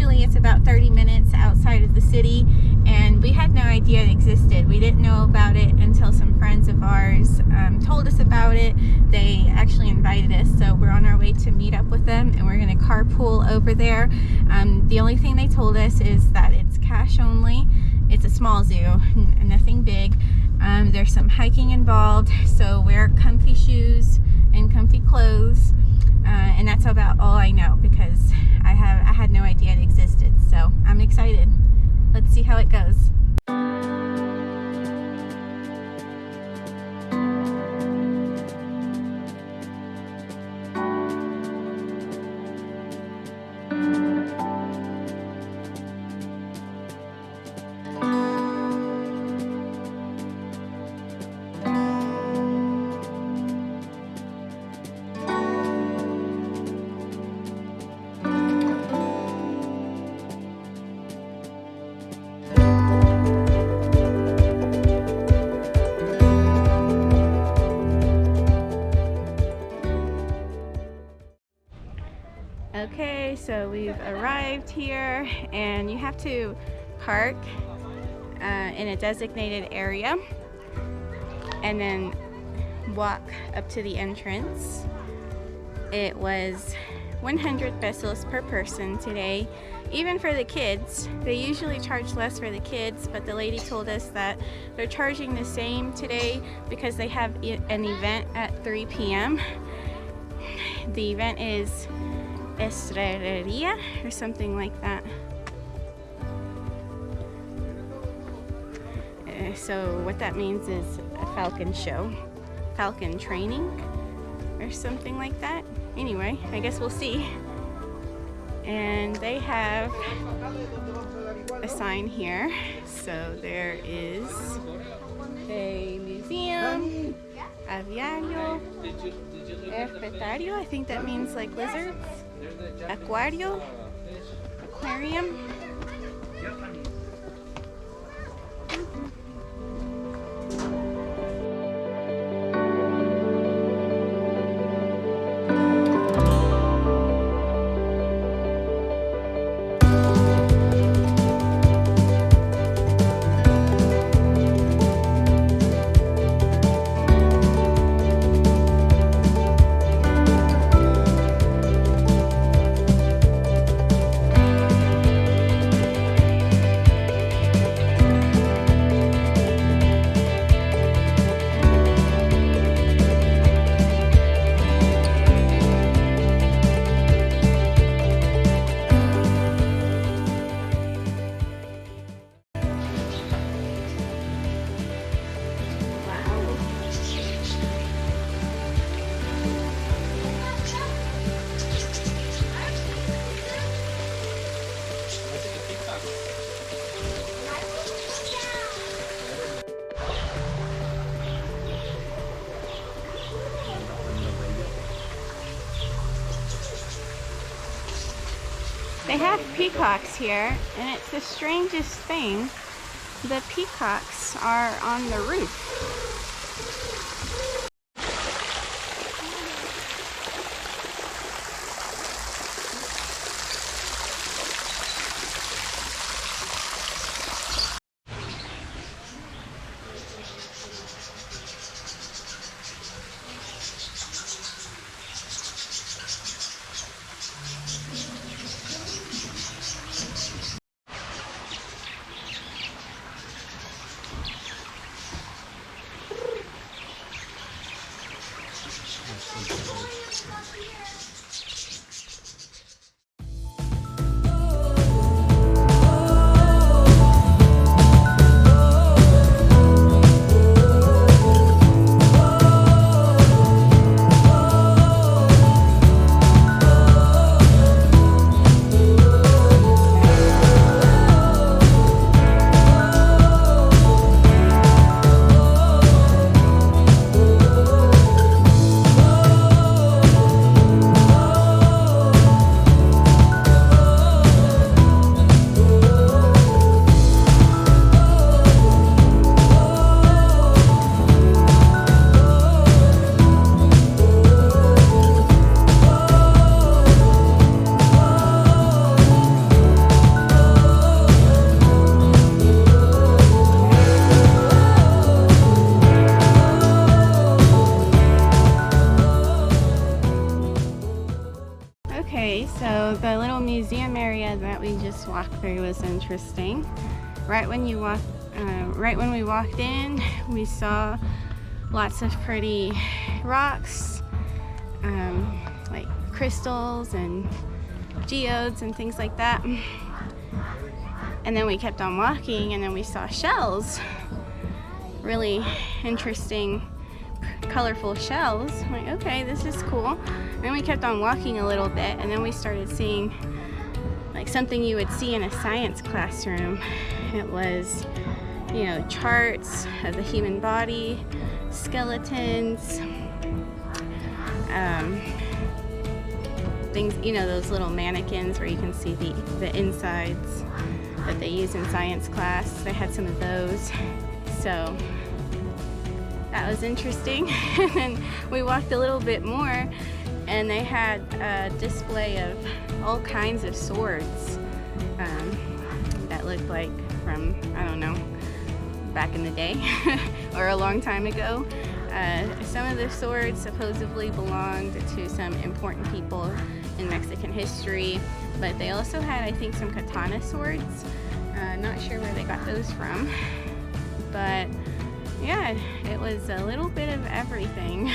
Usually it's about 30 minutes outside of the city, and we had no idea it existed. We didn't know about it until some friends of ours told us about it. They actually invited us, so we're on our way to meet up with them, and we're going to carpool over there. The only thing they told us is that it's cash only. It's a small zoo, nothing big. There's some hiking involved, so wear comfy shoes and comfy clothes, and that's about all I know, because I had no idea it existed. So I'm excited. Let's see how it goes. Okay, so we've arrived here, and you have to park in a designated area and then walk up to the entrance. It was 100 pesos per person today, even for the kids. They usually charge less for the kids, but the lady told us that they're charging the same today because they have an event at 3 p.m. The event is Estrelleria or something like that. So what that means is a falcon show, falcon training or something like that. Anyway, I guess we'll see. And they have a sign here. So there is a museum, aviario, herpetario, I think that means like lizards, aquarium. They have peacocks here, and it's the strangest thing. The peacocks are on the roof. this walkthrough was interesting. Right when we walked in, we saw lots of pretty rocks, like crystals and geodes and things like that. And then we kept on walking, and then we saw shells, really interesting, colorful shells. I'm like, okay, this is cool. And then we kept on walking a little bit, and then we started seeing like something you would see in a science classroom. It was, you know, charts of the human body, skeletons, things, you know, those little mannequins where you can see the insides that they use in science class. They had some of those, so that was interesting. And then we walked a little bit more, and they had a display of all kinds of swords that looked like from, I don't know, back in the day or a long time ago. Some of the swords supposedly belonged to some important people in Mexican history, but they also had, I think, some katana swords. Not sure where they got those from, but yeah, it was a little bit of everything.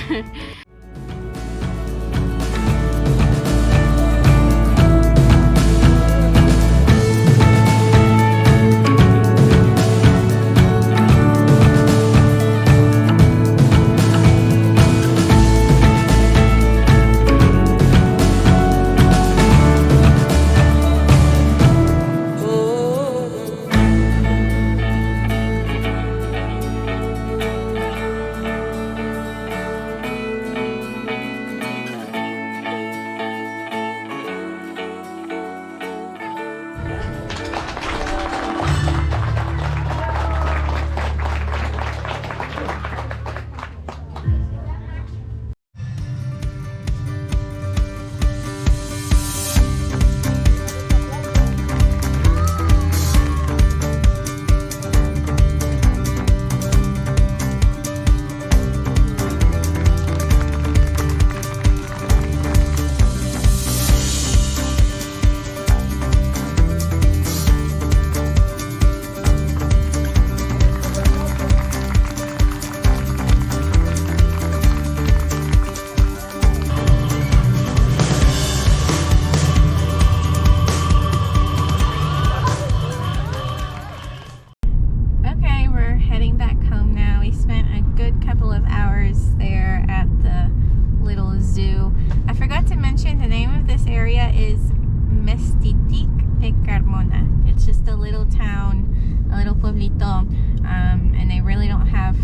The name of this area is Mexquitic de Carmona. It's just a little town, a little pueblito, and they really don't have,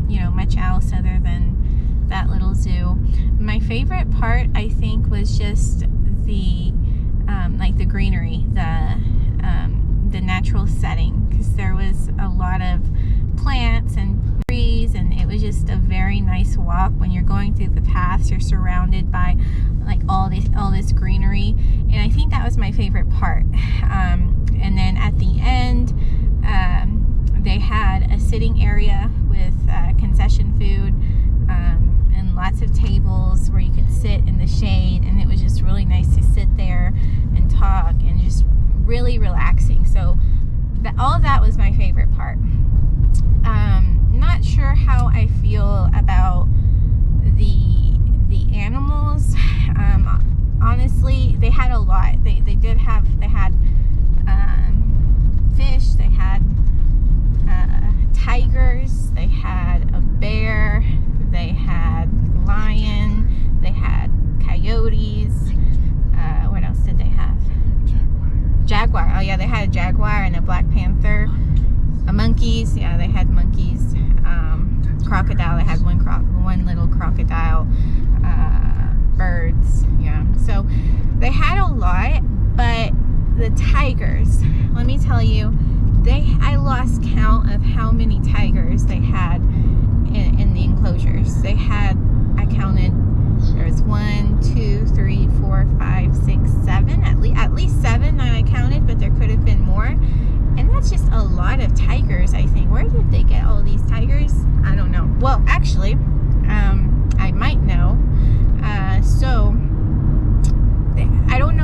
you know, much else other than that little zoo. My favorite part, I think, was just the like the greenery, the natural setting, because there was a lot of plants and trees, and it was just a very nice walk. When you're going through the paths, you're surrounded by like all this greenery, and I think that was my favorite part. And then at the end, they had a sitting area with concession food and lots of tables where you could sit in the shade, and it was just really nice to sit there and talk and just really relaxing. So all of that was my favorite part. Not sure how I feel about the animals. Honestly, they had a lot. They had fish, they had tigers, they had a bear, they had lion, they had coyotes. What else did they have? Jaguar. Oh yeah, they had a jaguar and a black panther. Monkeys. Yeah, they had monkeys. Crocodile. They had one little crocodile. Birds. Yeah. So they had a lot, but the tigers, let me tell you, I lost count of how many tigers they had in the enclosures. They had, I counted, there's 1, 2, 3, 4, 5, 6, 7, at least 7 that I counted, but there could have been more. And that's just a lot of tigers, I think. Where did they get all these tigers? I don't know. Well, actually, I might know. So I don't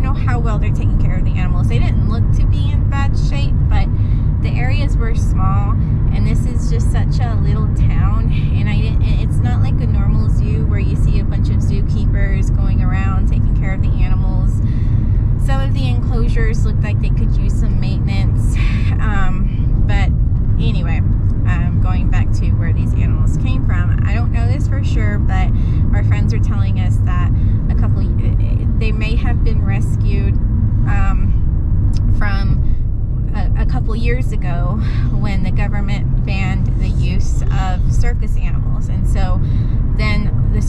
know how well they're taking care of the animals. They didn't look to be in bad shape, but the areas were small, and this is just such a little town, and it's not like a normal zoo where you see a bunch of zookeepers going around taking care of the animals. Some of the enclosures looked like they could use some maintenance, but anyway, going back to where these animals came from, I don't know this for sure, but our friends are telling us that they may have been rescued from a couple years ago when the government banned the use of circus animals, and so then the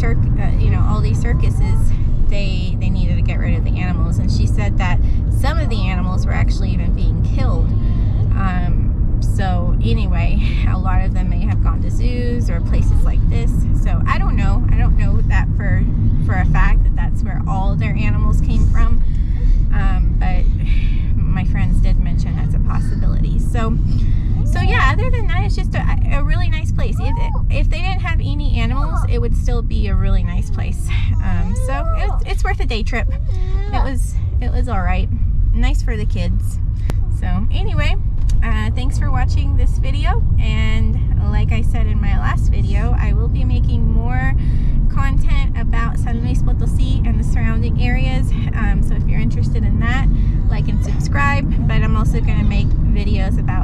all these circuses, they needed to get rid of the animals, and she said that some of the animals were actually even being killed. So anyway, a lot of them may have gone to zoos or places like this. So I don't know that for a fact that that's where all their animals came from. But my friends did mention that's a possibility. So yeah, other than that, it's just a really nice place. If they didn't have any animals, it would still be a really nice place. So it's worth a day trip. It was all right. Nice for the kids. So anyway, thanks for watching this video, and like I said in my last video, I will be making more content about San Luis Potosí and the surrounding areas, so if you're interested in that, like and subscribe. But I'm also going to make videos about